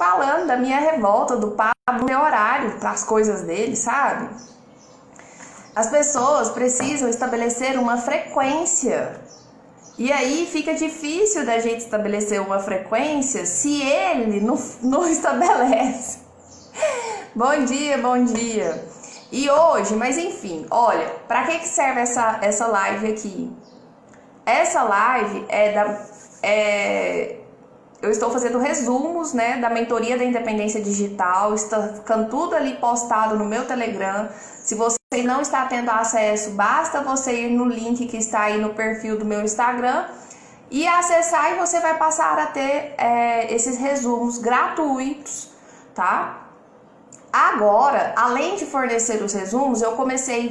falando da minha revolta, do Pablo, meu horário para as coisas dele, sabe? As pessoas precisam estabelecer uma frequência. E aí fica difícil da gente estabelecer uma frequência se ele não estabelece. Bom dia, bom dia. E hoje, mas enfim, olha, para que serve essa live aqui? Essa live eu estou fazendo resumos, né, da mentoria da independência digital, está ficando tudo ali postado no meu Telegram. Se você não está tendo acesso, basta você ir no link que está aí no perfil do meu Instagram e acessar, e você vai passar a ter esses resumos gratuitos, tá? Agora, além de fornecer os resumos, eu comecei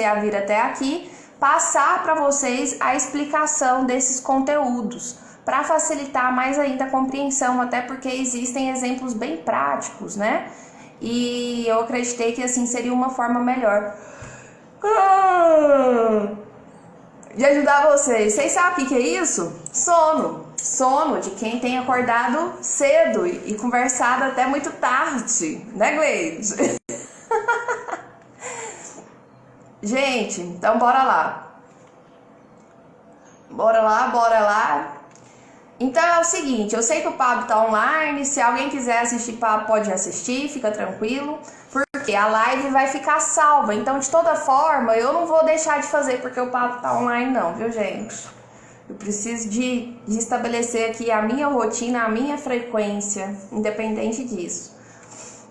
a vir até aqui passar para vocês a explicação desses conteúdos, para facilitar mais ainda a compreensão, até porque existem exemplos bem práticos, né? E eu acreditei que assim seria uma forma melhor de ajudar vocês. Vocês sabem o que é isso? Sono. Sono de quem tem acordado cedo e conversado até muito tarde, né, Gleide? Gente, então bora lá. Bora lá. Então é o seguinte, eu sei que o Pablo tá online, se alguém quiser assistir Pablo pode assistir, fica tranquilo, porque a live vai ficar salva, então de toda forma eu não vou deixar de fazer porque o Pablo tá online não, viu gente? Eu preciso de estabelecer aqui a minha rotina, a minha frequência, independente disso.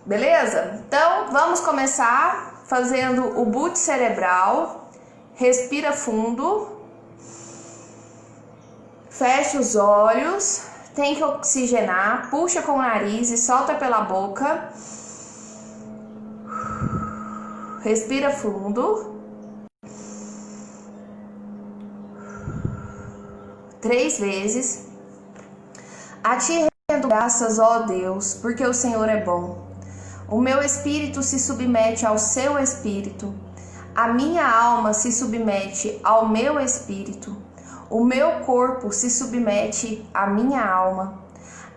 Beleza? Então vamos começar fazendo o boot cerebral, respira fundo. Fecha os olhos, tem que oxigenar, puxa com o nariz e solta pela boca. Respira fundo. 3 vezes. A ti rendo graças, ó Deus, porque o Senhor é bom. O meu espírito se submete ao seu espírito. A minha alma se submete ao meu espírito. O meu corpo se submete à minha alma.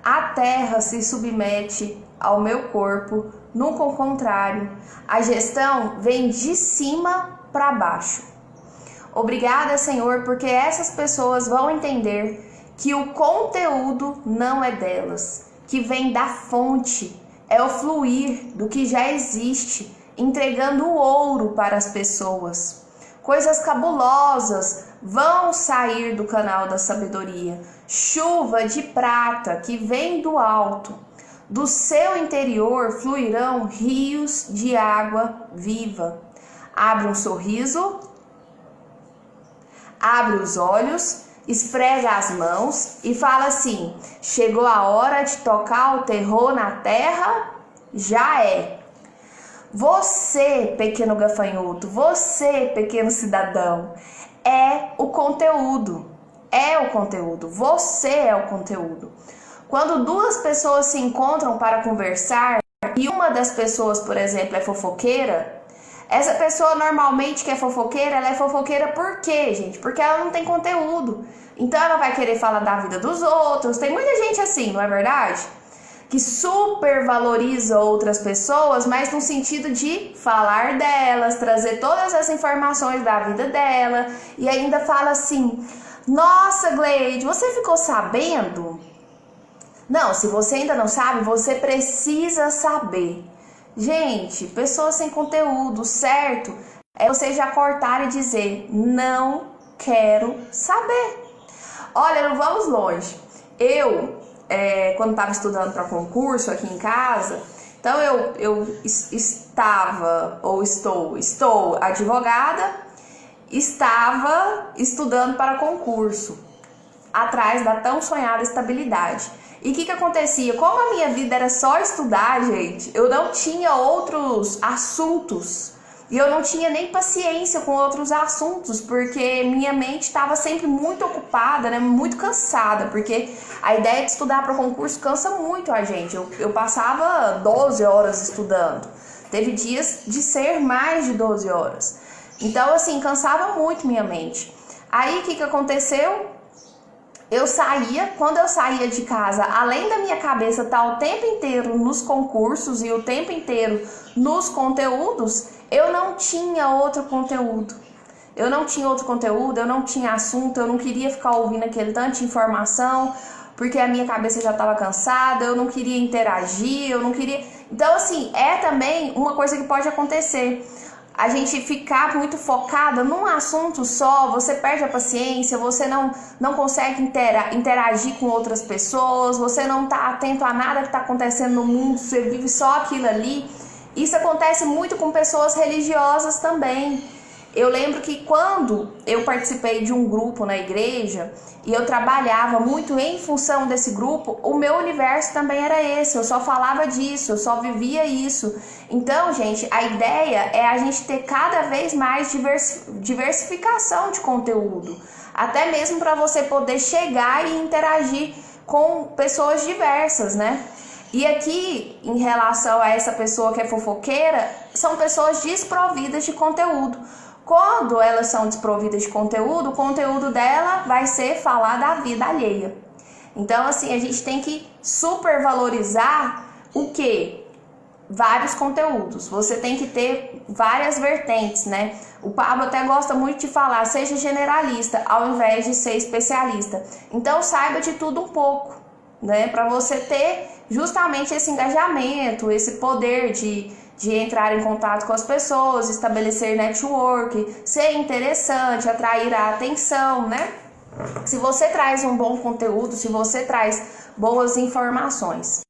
A terra se submete ao meu corpo. Nunca o contrário. A gestão vem de cima para baixo. Obrigada, Senhor, porque essas pessoas vão entender que o conteúdo não é delas, que vem da fonte, é o fluir do que já existe, entregando o ouro para as pessoas. Coisas cabulosas vão sair do canal da sabedoria. Chuva de prata que vem do alto. Do seu interior fluirão rios de água viva. Abre um sorriso. Abre os olhos. Esfrega as mãos e fala assim: chegou a hora de tocar o terror na terra? Já é. Você, pequeno gafanhoto, você, pequeno cidadão, é o conteúdo, você é o conteúdo. Quando duas pessoas se encontram para conversar e uma das pessoas, por exemplo, é fofoqueira, essa pessoa normalmente que é fofoqueira, ela é fofoqueira por quê, gente? Porque ela não tem conteúdo. Então ela vai querer falar da vida dos outros, tem muita gente assim, não é verdade? Que super valoriza outras pessoas, mas no sentido de falar delas, trazer todas as informações da vida dela, e ainda fala assim: nossa, Gleide, você ficou sabendo? Não, se você ainda não sabe, você precisa saber. Gente, pessoas sem conteúdo, certo? É você já cortar e dizer: não quero saber. Olha, não vamos longe. Quando estava estudando para concurso aqui em casa, então eu estava, ou estou advogada, estava estudando para concurso, atrás da tão sonhada estabilidade. E o que acontecia? Como a minha vida era só estudar, gente, eu não tinha outros assuntos. E eu não tinha nem paciência com outros assuntos, porque minha mente estava sempre muito ocupada, né? Muito cansada, porque a ideia de estudar para concurso cansa muito a gente. Eu passava 12 horas estudando. Teve dias de ser mais de 12 horas. Então, assim, cansava muito minha mente. Aí, o que aconteceu? eu saía, quando eu saía de casa, além da minha cabeça estar o tempo inteiro nos concursos e o tempo inteiro nos conteúdos, eu não tinha outro conteúdo. Eu não tinha outro conteúdo, eu não tinha assunto, eu não queria ficar ouvindo aquele tanto de informação, porque a minha cabeça já estava cansada, eu não queria interagir, eu não queria... Então, assim, é também uma coisa que pode acontecer. A gente ficar muito focada num assunto só, você perde a paciência, você não consegue interagir com outras pessoas, você não está atento a nada que está acontecendo no mundo, você vive só aquilo ali. Isso acontece muito com pessoas religiosas também. Eu lembro que quando eu participei de um grupo na igreja e eu trabalhava muito em função desse grupo, o meu universo também era esse, eu só falava disso, eu só vivia isso. Então, gente, a ideia é a gente ter cada vez mais diversificação de conteúdo, até mesmo para você poder chegar e interagir com pessoas diversas, né? E aqui, em relação a essa pessoa que é fofoqueira, são pessoas desprovidas de conteúdo. Quando elas são desprovidas de conteúdo, o conteúdo dela vai ser falar da vida alheia. Então, assim, a gente tem que supervalorizar o quê? Vários conteúdos. Você tem que ter várias vertentes, né? O Pablo até gosta muito de falar, seja generalista ao invés de ser especialista. Então, saiba de tudo um pouco, né? Para você ter justamente esse engajamento, esse poder de entrar em contato com as pessoas, estabelecer network, ser interessante, atrair a atenção, né? Se você traz um bom conteúdo, se você traz boas informações,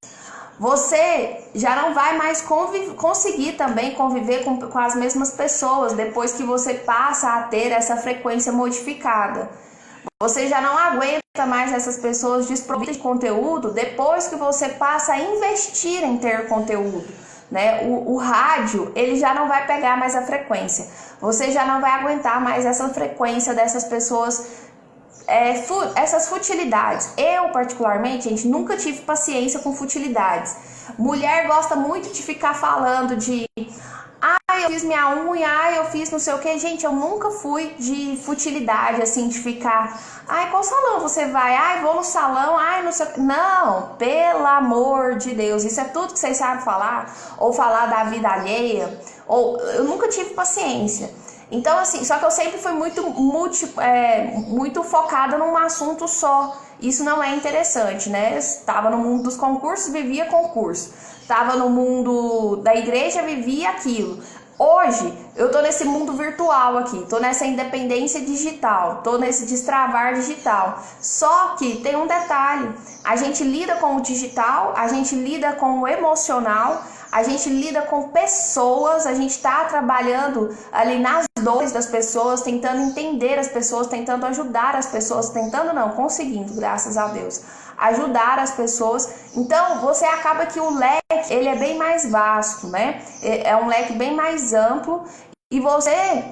você já não vai mais conseguir também conviver com as mesmas pessoas depois que você passa a ter essa frequência modificada. Você já não aguenta mais essas pessoas desprovidas de conteúdo depois que você passa a investir em ter conteúdo. Né? O rádio, ele já não vai pegar mais a frequência. Você já não vai aguentar mais essa frequência dessas pessoas, essas futilidades. Eu, particularmente, gente, nunca tive paciência com futilidades. Mulher gosta muito de ficar falando de... eu fiz minha unha, eu fiz não sei o que. Gente, eu nunca fui de futilidade, assim, de ficar... qual salão você vai? Vou no salão, não sei o que. Não, pelo amor de Deus, isso é tudo que vocês sabem falar? Ou falar da vida alheia? Ou eu nunca tive paciência. Então, assim, só que eu sempre fui muito focada num assunto só. Isso não é interessante, né? Estava no mundo dos concursos, vivia concurso. Estava no mundo da igreja, vivia aquilo. Hoje, eu tô nesse mundo virtual aqui, tô nessa independência digital, tô nesse destravar digital. Só que tem um detalhe, a gente lida com o digital, a gente lida com o emocional, a gente lida com pessoas, a gente tá trabalhando ali nas dores das pessoas, tentando entender as pessoas, tentando ajudar as pessoas, conseguindo, graças a Deus, ajudar as pessoas. Então, você acaba que o leque, ele é bem mais vasto, né? É um leque bem mais amplo. E você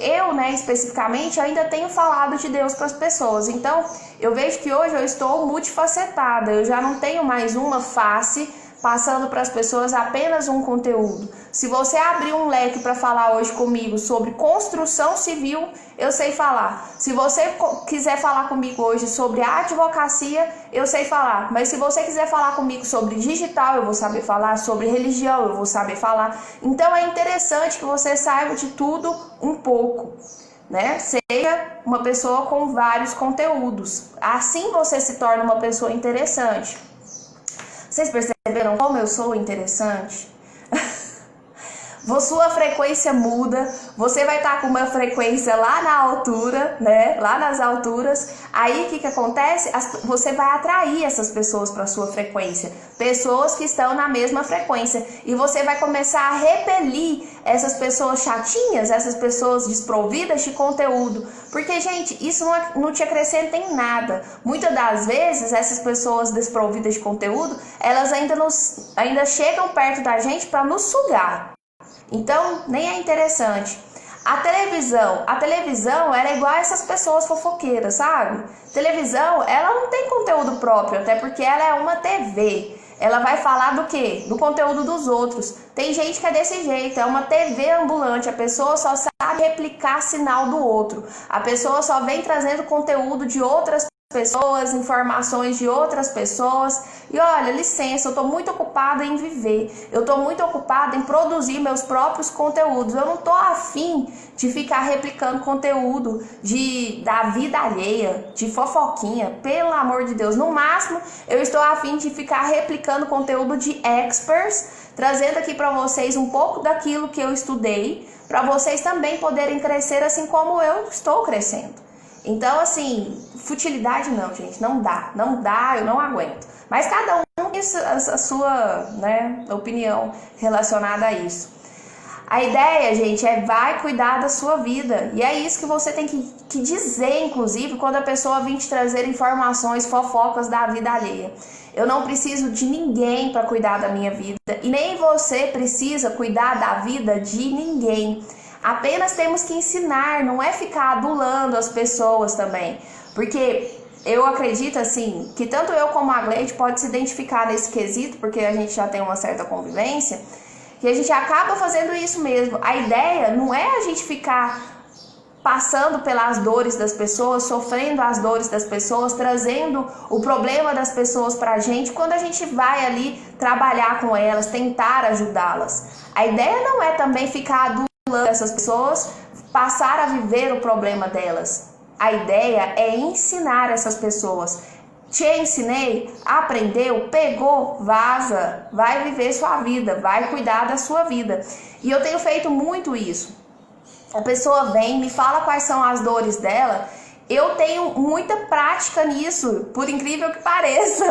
eu, né, especificamente, ainda tenho falado de Deus para as pessoas. Então, eu vejo que hoje eu estou multifacetada. Eu já não tenho mais uma face passando para as pessoas apenas um conteúdo. Se você abrir um leque para falar hoje comigo sobre construção civil, eu sei falar. Se você quiser falar comigo hoje sobre advocacia, eu sei falar. Mas se você quiser falar comigo sobre digital, eu vou saber falar. Sobre religião, eu vou saber falar. Então é interessante que você saiba de tudo um pouco, né? Seja uma pessoa com vários conteúdos. Assim você se torna uma pessoa interessante. Vocês perceberam como eu sou interessante? Sua frequência muda, você vai estar com uma frequência lá na altura, né? Lá nas alturas. Aí o que acontece? Você vai atrair essas pessoas para sua frequência, pessoas que estão na mesma frequência, e você vai começar a repelir essas pessoas chatinhas, essas pessoas desprovidas de conteúdo. Porque, gente, isso não te acrescenta em nada. Muitas das vezes, essas pessoas desprovidas de conteúdo, elas ainda chegam perto da gente para nos sugar. Então, nem é interessante. A televisão, ela é igual a essas pessoas fofoqueiras, sabe? Televisão, ela não tem conteúdo próprio, até porque ela é uma TV. ela vai falar do quê? Do conteúdo dos outros. Tem gente que é desse jeito, é uma TV ambulante, a pessoa só sabe replicar sinal do outro. A pessoa só vem trazendo conteúdo de outras pessoas, informações de outras pessoas. E olha, licença, eu tô muito ocupada em viver. Eu tô muito ocupada em produzir meus próprios conteúdos. Eu não tô afim de ficar replicando conteúdo da vida alheia, de fofoquinha, pelo amor de Deus. No máximo, eu estou afim de ficar replicando conteúdo de experts, trazendo aqui para vocês um pouco daquilo que eu estudei, para vocês também poderem crescer assim como eu estou crescendo. Então, assim, futilidade não, gente, não dá, eu não aguento. Mas cada um tem a sua, né, opinião relacionada a isso. A ideia, gente, vai cuidar da sua vida. E é isso que você tem que dizer, inclusive, quando a pessoa vem te trazer informações, fofocas da vida alheia. Eu não preciso de ninguém para cuidar da minha vida. E nem você precisa cuidar da vida de ninguém. Apenas temos que ensinar, não é ficar adulando as pessoas também. Porque eu acredito, assim, que tanto eu como a Gleide pode se identificar nesse quesito, porque a gente já tem uma certa convivência, que a gente acaba fazendo isso mesmo. A ideia não é a gente ficar passando pelas dores das pessoas, sofrendo as dores das pessoas, trazendo o problema das pessoas pra gente, quando a gente vai ali trabalhar com elas, tentar ajudá-las. A ideia não é também ficar adulando essas pessoas, passar a viver o problema delas. A ideia é ensinar essas pessoas. Te ensinei, aprendeu, pegou, vaza, vai viver sua vida, vai cuidar da sua vida. E eu tenho feito muito isso. A pessoa vem, me fala quais são as dores dela, eu tenho muita prática nisso, por incrível que pareça.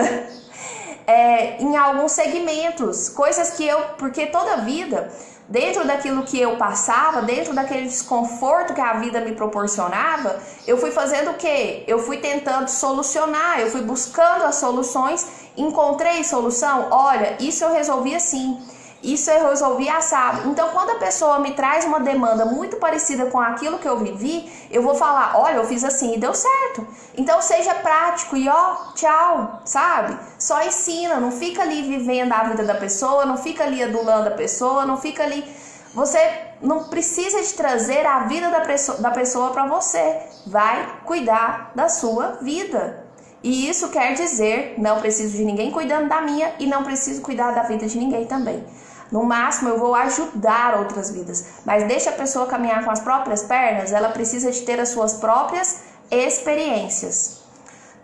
Em alguns segmentos, coisas que porque toda a vida, dentro daquilo que eu passava, dentro daquele desconforto que a vida me proporcionava, eu fui fazendo o quê? Eu fui tentando solucionar, eu fui buscando as soluções, encontrei solução, olha, isso eu resolvi assim, isso eu resolvi assado. Então, quando a pessoa me traz uma demanda muito parecida com aquilo que eu vivi, eu vou falar, olha, eu fiz assim e deu certo. Então, seja prático e tchau, sabe? Só ensina, não fica ali vivendo a vida da pessoa, não fica ali adulando a pessoa, não fica ali... Você não precisa de trazer a vida da pessoa para você. Vai cuidar da sua vida. E isso quer dizer, não preciso de ninguém cuidando da minha e não preciso cuidar da vida de ninguém também. No máximo, eu vou ajudar outras vidas. Mas deixa a pessoa caminhar com as próprias pernas, ela precisa de ter as suas próprias experiências.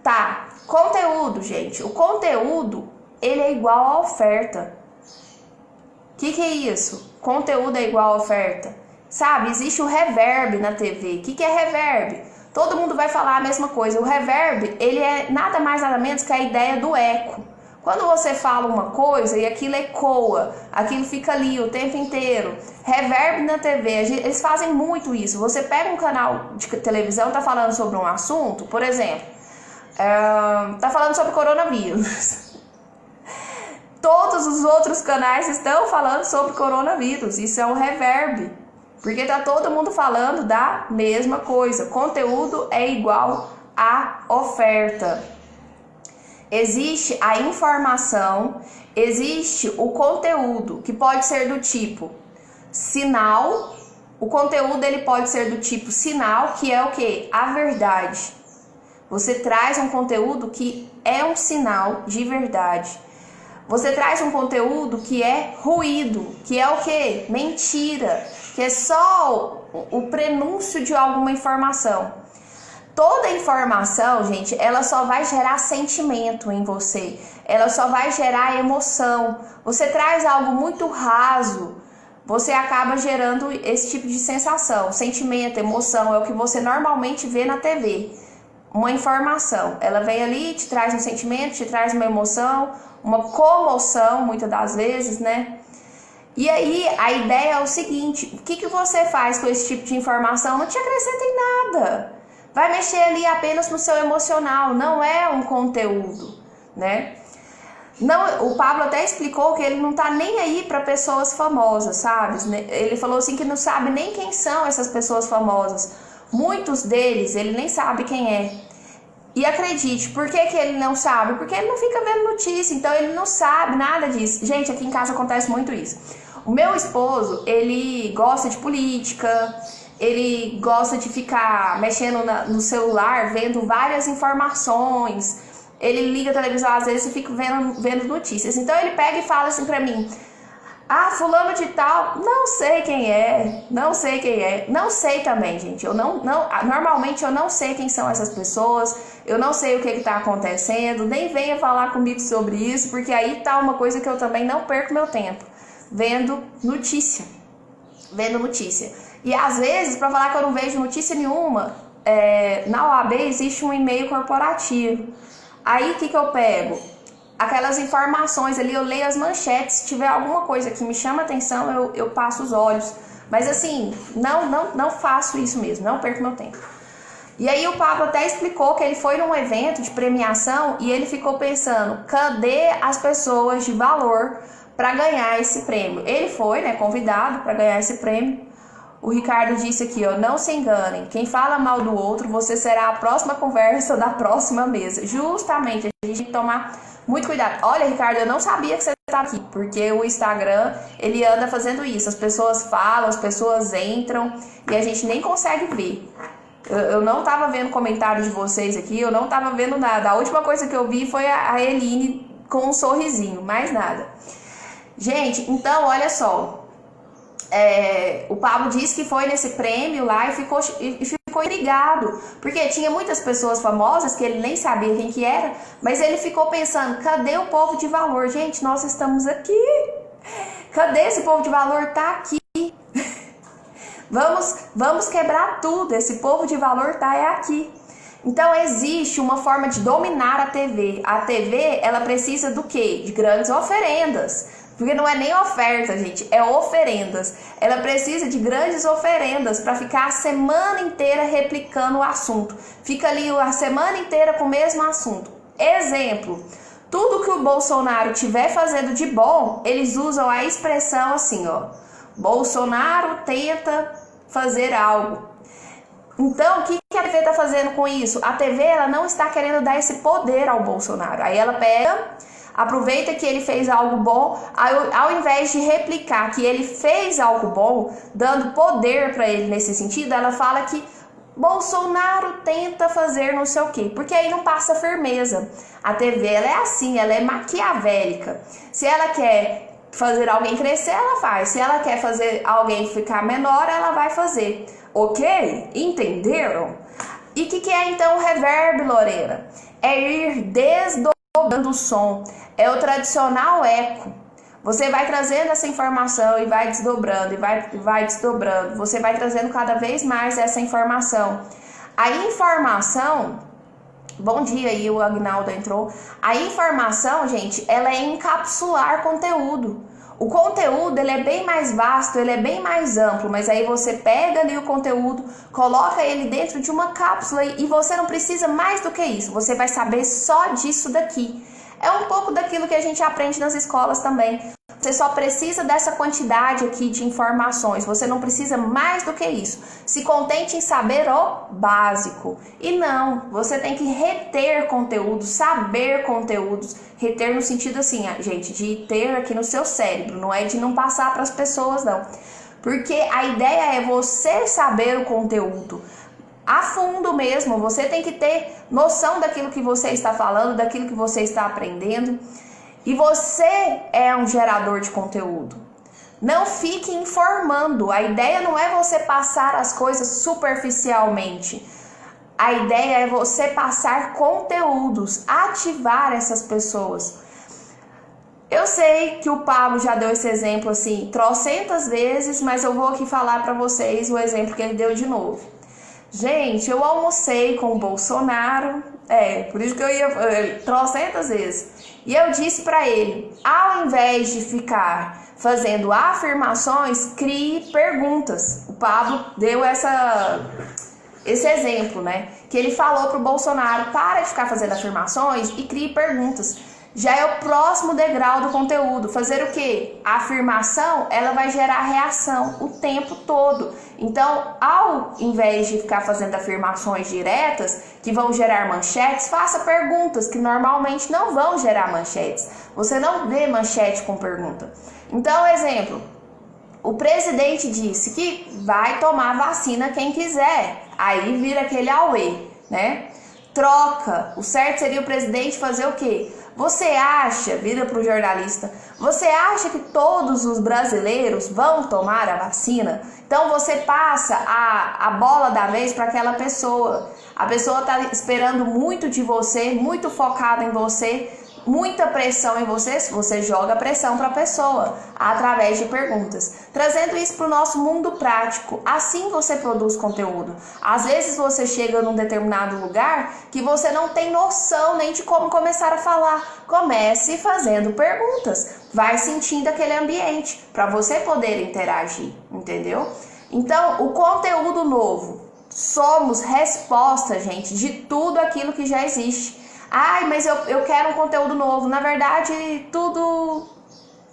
Tá, conteúdo, gente. O conteúdo, ele é igual à oferta. O que é isso? Conteúdo é igual à oferta. Sabe, existe o reverb na TV. O que é reverb? Todo mundo vai falar a mesma coisa. O reverb, ele é nada mais nada menos que a ideia do eco. Quando você fala uma coisa e aquilo ecoa, aquilo fica ali o tempo inteiro. Reverb na TV, eles fazem muito isso. Você pega um canal de televisão, tá falando sobre um assunto, por exemplo, tá falando sobre coronavírus. Todos os outros canais estão falando sobre coronavírus. Isso é um reverb, porque tá todo mundo falando da mesma coisa. Conteúdo é igual a oferta. Existe a informação, existe o conteúdo, que pode ser do tipo sinal. O conteúdo ele pode ser do tipo sinal, que é o quê? A verdade. Você traz um conteúdo que é um sinal de verdade. Você traz um conteúdo que é ruído, que é o quê? Mentira, que é só o prenúncio de alguma informação. Toda informação, gente, ela só vai gerar sentimento em você. Ela só vai gerar emoção. Você traz algo muito raso, você acaba gerando esse tipo de sensação. Sentimento, emoção, é o que você normalmente vê na TV. Uma informação, ela vem ali, te traz um sentimento, te traz uma emoção, uma comoção, muitas das vezes, né? E aí, a ideia é o seguinte, o que você faz com esse tipo de informação? Não te acrescenta em nada. Vai mexer ali apenas no seu emocional, não é um conteúdo, né? Não, o Pablo até explicou que ele não tá nem aí para pessoas famosas, sabe? Ele falou assim que não sabe nem quem são essas pessoas famosas. Muitos deles, ele nem sabe quem é. E acredite, por que que ele não sabe? Porque ele não fica vendo notícia, então ele não sabe nada disso. Gente, aqui em casa acontece muito isso. O meu esposo, ele gosta de política, ele gosta de ficar mexendo no celular, vendo várias informações. Ele liga a televisão às vezes e fica vendo notícias. Então ele pega e fala assim pra mim: ah, fulano de tal, não sei quem é, não sei quem é, não sei também, gente. Normalmente eu não sei quem são essas pessoas, eu não sei o que está acontecendo, nem venha falar comigo sobre isso, porque aí tá uma coisa que eu também não perco meu tempo, vendo notícia. E às vezes, para falar que eu não vejo notícia nenhuma, na OAB existe um e-mail corporativo. Aí o que eu pego? Aquelas informações ali, eu leio as manchetes, se tiver alguma coisa que me chama atenção, eu passo os olhos. Mas assim, não faço isso mesmo, não perco meu tempo. E aí o Pablo até explicou que ele foi num evento de premiação e ele ficou pensando, cadê as pessoas de valor para ganhar esse prêmio? Ele foi, né, convidado para ganhar esse prêmio. O Ricardo disse aqui, ó, não se enganem, quem fala mal do outro, você será a próxima conversa da próxima mesa. Justamente, a gente tem que tomar muito cuidado. Olha, Ricardo, eu não sabia que você estava aqui, porque o Instagram, ele anda fazendo isso. As pessoas falam, as pessoas entram e a gente nem consegue ver. Eu não estava vendo comentário de vocês aqui, eu não estava vendo nada. A última coisa que eu vi foi a Eline com um sorrisinho, mais nada. Gente, então, olha só. O Pablo disse que foi nesse prêmio lá e ficou intrigado, porque tinha muitas pessoas famosas que ele nem sabia quem que era, mas ele ficou pensando, cadê o povo de valor? Gente, nós estamos aqui, cadê esse povo de valor? Tá aqui. Vamos quebrar tudo, esse povo de valor tá aqui. Então existe uma forma de dominar a TV. A TV, ela precisa do quê? De grandes oferendas. Porque não é nem oferta, gente, é oferendas. Ela precisa de grandes oferendas para ficar a semana inteira replicando o assunto. Fica ali a semana inteira com o mesmo assunto. Exemplo, tudo que o Bolsonaro estiver fazendo de bom, eles usam a expressão assim, ó. Bolsonaro tenta fazer algo. Então, o que a TV está fazendo com isso? A TV, ela não está querendo dar esse poder ao Bolsonaro. Aí ela aproveita que ele fez algo bom, ao invés de replicar que ele fez algo bom, dando poder para ele nesse sentido, ela fala que Bolsonaro tenta fazer não sei o quê, porque aí não passa firmeza. A TV, ela é assim, ela é maquiavélica. Se ela quer fazer alguém crescer, ela faz. Se ela quer fazer alguém ficar menor, ela vai fazer. Ok? Entenderam? E o que é então o reverb, Lorena? É ir desdobrando o som. É o tradicional eco. Você vai trazendo essa informação e vai desdobrando, e vai desdobrando. Você vai trazendo cada vez mais essa informação. A informação... Bom dia aí, o Agnaldo entrou. A informação, gente, ela é encapsular conteúdo. O conteúdo, ele é bem mais vasto, ele é bem mais amplo, mas aí você pega ali o conteúdo, coloca ele dentro de uma cápsula e você não precisa mais do que isso. Você vai saber só disso daqui. É um pouco daquilo que a gente aprende nas escolas também. Você só precisa dessa quantidade aqui de informações. Você não precisa mais do que isso. Se contente em saber o básico. E não, você tem que reter conteúdo, saber conteúdos. Reter no sentido assim, gente, de ter aqui no seu cérebro. Não é de não passar para as pessoas, não. Porque a ideia é você saber o conteúdo a fundo mesmo. Você tem que ter noção daquilo que você está falando, daquilo que você está aprendendo. E você é um gerador de conteúdo. Não fique informando. A ideia não é você passar as coisas superficialmente. A ideia é você passar conteúdos, ativar essas pessoas. Eu sei que o Pablo já deu esse exemplo assim trocentas vezes, mas eu vou aqui falar para vocês o exemplo que ele deu de novo. Gente, eu almocei com o Bolsonaro, por isso que eu ia trocentas vezes. E eu disse para ele, ao invés de ficar fazendo afirmações, crie perguntas. O Pablo deu esse exemplo, né? Que ele falou pro Bolsonaro, para de ficar fazendo afirmações e crie perguntas. Já é o próximo degrau do conteúdo. Fazer o quê? A afirmação, ela vai gerar reação o tempo todo. Então, ao invés de ficar fazendo afirmações diretas, que vão gerar manchetes, faça perguntas, que normalmente não vão gerar manchetes. Você não vê manchete com pergunta. Então, exemplo, o presidente disse que vai tomar vacina quem quiser. Aí vira aquele auê, né? Troca. O certo seria o presidente fazer o quê? Você acha, vira para o jornalista, você acha que todos os brasileiros vão tomar a vacina? Então você passa a bola da vez para aquela pessoa. A pessoa está esperando muito de você, muito focada em você, muita pressão em você, você joga pressão para a pessoa através de perguntas, trazendo isso para o nosso mundo prático. Assim você produz conteúdo. Às vezes você chega num determinado lugar que você não tem noção nem de como começar a falar. Comece fazendo perguntas, vai sentindo aquele ambiente para você poder interagir, entendeu? Então, o conteúdo novo, somos resposta, gente, de tudo aquilo que já existe. Ai, mas eu quero um conteúdo novo. Na verdade, tudo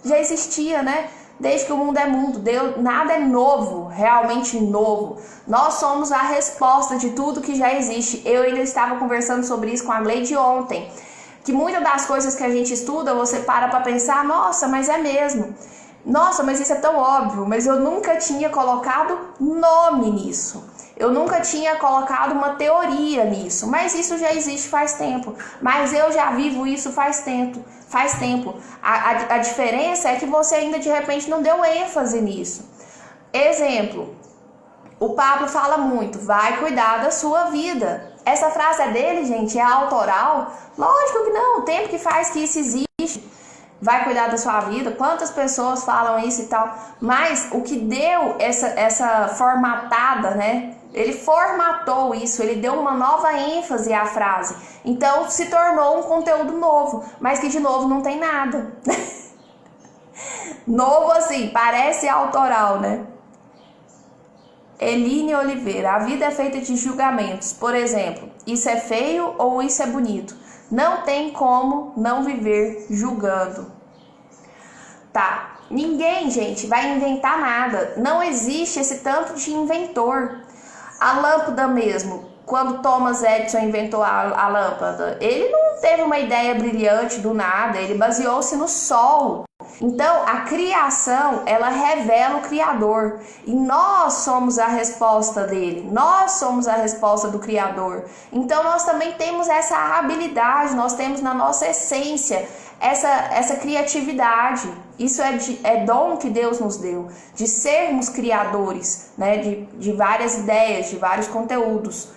já existia, né? Desde que o mundo é mundo, nada é novo, realmente novo. Nós somos a resposta de tudo que já existe. Eu ainda estava conversando sobre isso com a Gleide ontem. Que muitas das coisas que a gente estuda, você para pensar, nossa, mas é mesmo. Nossa, mas isso é tão óbvio. Mas eu nunca tinha colocado nome nisso. Eu nunca tinha colocado uma teoria nisso, mas isso já existe faz tempo. Mas eu já vivo isso faz tempo. A diferença é que você ainda de repente não deu ênfase nisso. Exemplo, o Pablo fala muito, vai cuidar da sua vida. Essa frase é dele, gente? É autoral? Lógico que não, o tempo que faz que isso existe. Vai cuidar da sua vida, quantas pessoas falam isso e tal, mas o que deu essa formatada, né? Ele formatou isso, ele deu uma nova ênfase à frase, então se tornou um conteúdo novo, mas que de novo não tem nada. Novo assim, parece autoral, né? Eline Oliveira, a vida é feita de julgamentos, por exemplo, isso é feio ou isso é bonito? Não tem como não viver julgando. Tá, ninguém, gente, vai inventar nada. Não existe esse tanto de inventor. A lâmpada mesmo, quando Thomas Edison inventou a lâmpada, ele não teve uma ideia brilhante do nada, ele baseou-se no sol. Então, a criação, ela revela o Criador. E nós somos a resposta dele. Nós somos a resposta do Criador. Então, nós também temos essa habilidade, nós temos na nossa essência essa criatividade. Isso é dom que Deus nos deu, de sermos criadores, né, de várias ideias, de vários conteúdos.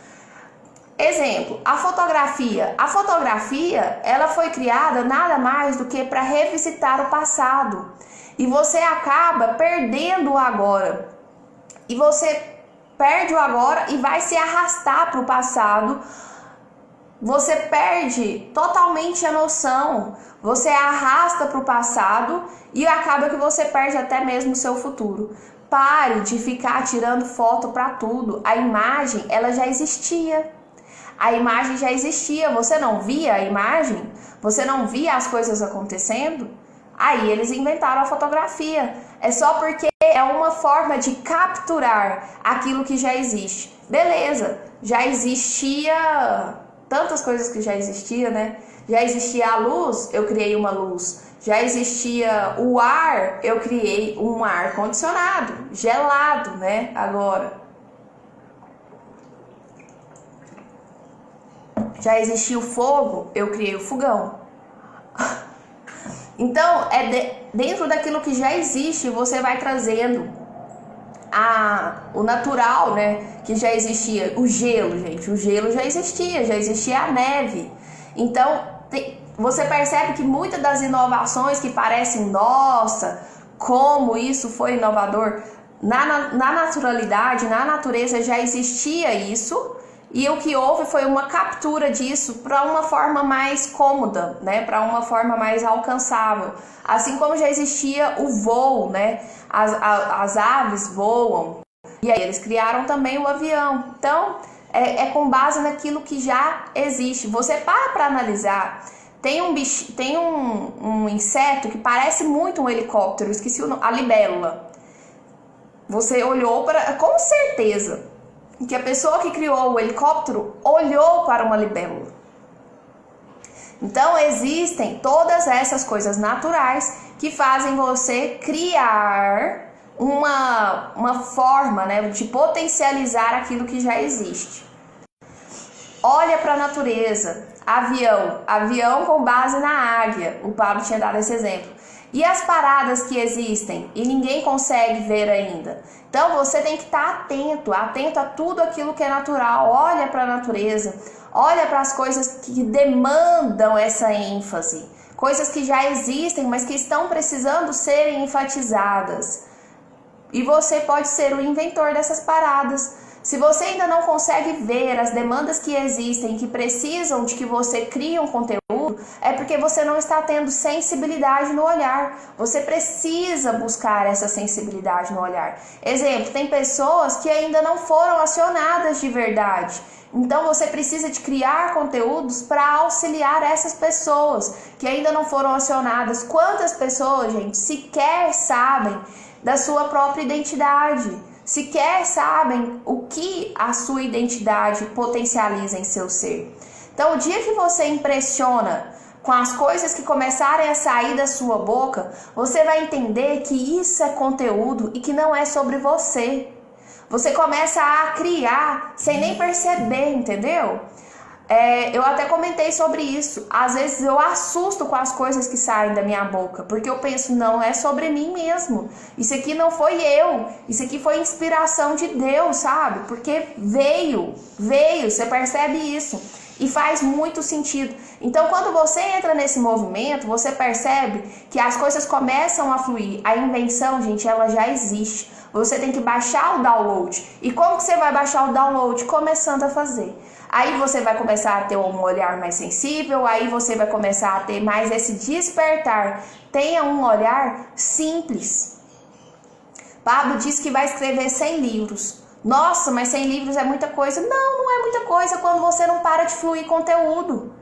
Exemplo, a fotografia. A fotografia, ela foi criada nada mais do que para revisitar o passado. E você acaba perdendo o agora. E você perde o agora e vai se arrastar para o passado. Você perde totalmente a noção. Você arrasta para o passado e acaba que você perde até mesmo o seu futuro. Pare de ficar tirando foto para tudo. A imagem, ela já existia. A imagem já existia, você não via a imagem? Você não via as coisas acontecendo? Aí eles inventaram a fotografia. É só porque é uma forma de capturar aquilo que já existe. Beleza, já existia tantas coisas que já existia, né? Já existia a luz, eu criei uma luz. Já existia o ar, eu criei um ar condicionado, gelado, né? Agora. Já existia o fogo, eu criei o fogão. Então, dentro daquilo que já existe, você vai trazendo o natural, né? Que já existia. O gelo, gente. O gelo já existia a neve. Então, você percebe que muitas das inovações que parecem, nossa, como isso foi inovador, na naturalidade, na natureza já existia isso. E o que houve foi uma captura disso para uma forma mais cômoda, né? Para uma forma mais alcançável. Assim como já existia o voo, né? As aves voam. E aí eles criaram também o avião. Então, é com base naquilo que já existe. Você para analisar. Tem um inseto que parece muito um helicóptero, esqueci o nome, a libélula. Você olhou para, com certeza, que a pessoa que criou o helicóptero olhou para uma libélula. Então existem todas essas coisas naturais que fazem você criar uma forma, né, de potencializar aquilo que já existe. Olha para a natureza, avião com base na águia, o Pablo tinha dado esse exemplo. E as paradas que existem e ninguém consegue ver ainda. Então você tem que estar atento a tudo aquilo que é natural. Olha para a natureza, olha para as coisas que demandam essa ênfase. Coisas que já existem, mas que estão precisando serem enfatizadas. E você pode ser o inventor dessas paradas. Se você ainda não consegue ver as demandas que existem, que precisam de que você crie um conteúdo, é porque você não está tendo sensibilidade no olhar. Você precisa buscar essa sensibilidade no olhar. Exemplo, tem pessoas que ainda não foram acionadas de verdade. Então você precisa de criar conteúdos para auxiliar essas pessoas que ainda não foram acionadas. Quantas pessoas, gente, sequer sabem da sua própria identidade? Sequer sabem o que a sua identidade potencializa em seu ser. Então, o dia que você impressiona com as coisas que começarem a sair da sua boca, você vai entender que isso é conteúdo e que não é sobre você. Você começa a criar sem nem perceber, entendeu? Eu até comentei sobre isso. Às vezes eu assusto com as coisas que saem da minha boca, porque eu penso, não é sobre mim mesmo. Isso aqui não foi eu. Isso aqui foi inspiração de Deus, sabe? Porque veio, você percebe isso. E faz muito sentido. Então, quando você entra nesse movimento, você percebe que as coisas começam a fluir. A invenção, gente, ela já existe. Você tem que baixar o download. E como que você vai baixar o download? Começando a fazer. Aí você vai começar a ter um olhar mais sensível, aí você vai começar a ter mais esse despertar. Tenha um olhar simples. Pablo disse que vai escrever 100 livros. Nossa, mas 100 livros é muita coisa. Não, não é muita coisa quando você não para de fluir conteúdo.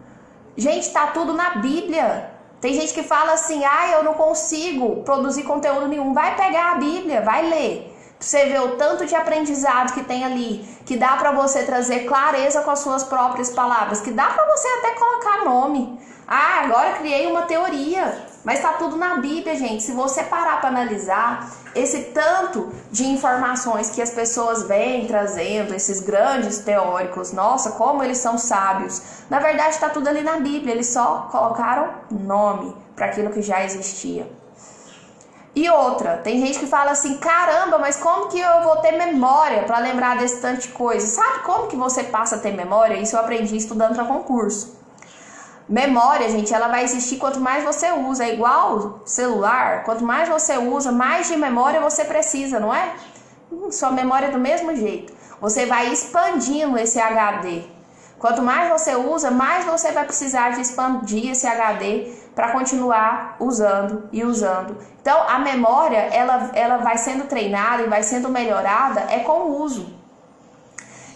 Gente, tá tudo na Bíblia. Tem gente que fala assim, eu não consigo produzir conteúdo nenhum. Vai pegar a Bíblia, vai ler. Você vê o tanto de aprendizado que tem ali, que dá para você trazer clareza com as suas próprias palavras, que dá para você até colocar nome. Agora criei uma teoria, mas tá tudo na Bíblia, gente. Se você parar para analisar esse tanto de informações que as pessoas vêm trazendo, esses grandes teóricos, nossa, como eles são sábios. Na verdade, tá tudo ali na Bíblia, eles só colocaram nome para aquilo que já existia. E outra, tem gente que fala assim, caramba, mas como que eu vou ter memória para lembrar desse tanto de coisa? Sabe como que você passa a ter memória? Isso eu aprendi estudando para concurso. Memória, gente, ela vai existir quanto mais você usa. É igual celular, quanto mais você usa, mais de memória você precisa, não é? Sua memória é do mesmo jeito. Você vai expandindo esse HD. Quanto mais você usa, mais você vai precisar de expandir esse HD para continuar usando e usando. Então, a memória, ela vai sendo treinada e vai sendo melhorada com o uso.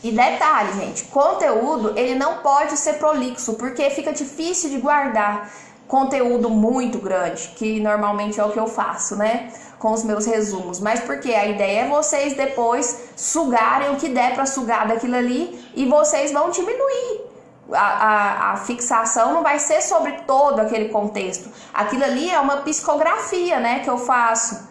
E detalhe, gente, conteúdo, ele não pode ser prolixo, porque fica difícil de guardar conteúdo muito grande, que normalmente é o que eu faço, né? Com os meus resumos. Mas porque a ideia é vocês depois sugarem o que der para sugar daquilo ali e vocês vão diminuir. A fixação não vai ser sobre todo aquele contexto. Aquilo ali é uma psicografia, né, que eu faço.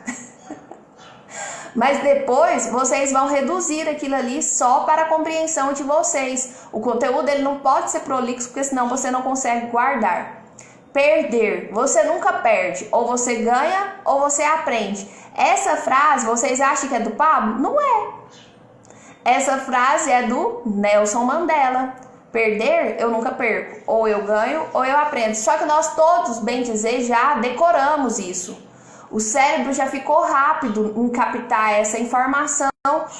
Mas depois vocês vão reduzir aquilo ali só para a compreensão de vocês. O conteúdo ele não pode ser prolixo, porque senão você não consegue guardar. Perder, você nunca perde. Ou você ganha ou você aprende. Essa frase, vocês acham que é do Pablo? Não é. Essa frase é do Nelson Mandela. Perder, eu nunca perco. Ou eu ganho ou eu aprendo. Só que nós todos, bem dizer, já decoramos isso. O cérebro já ficou rápido em captar essa informação.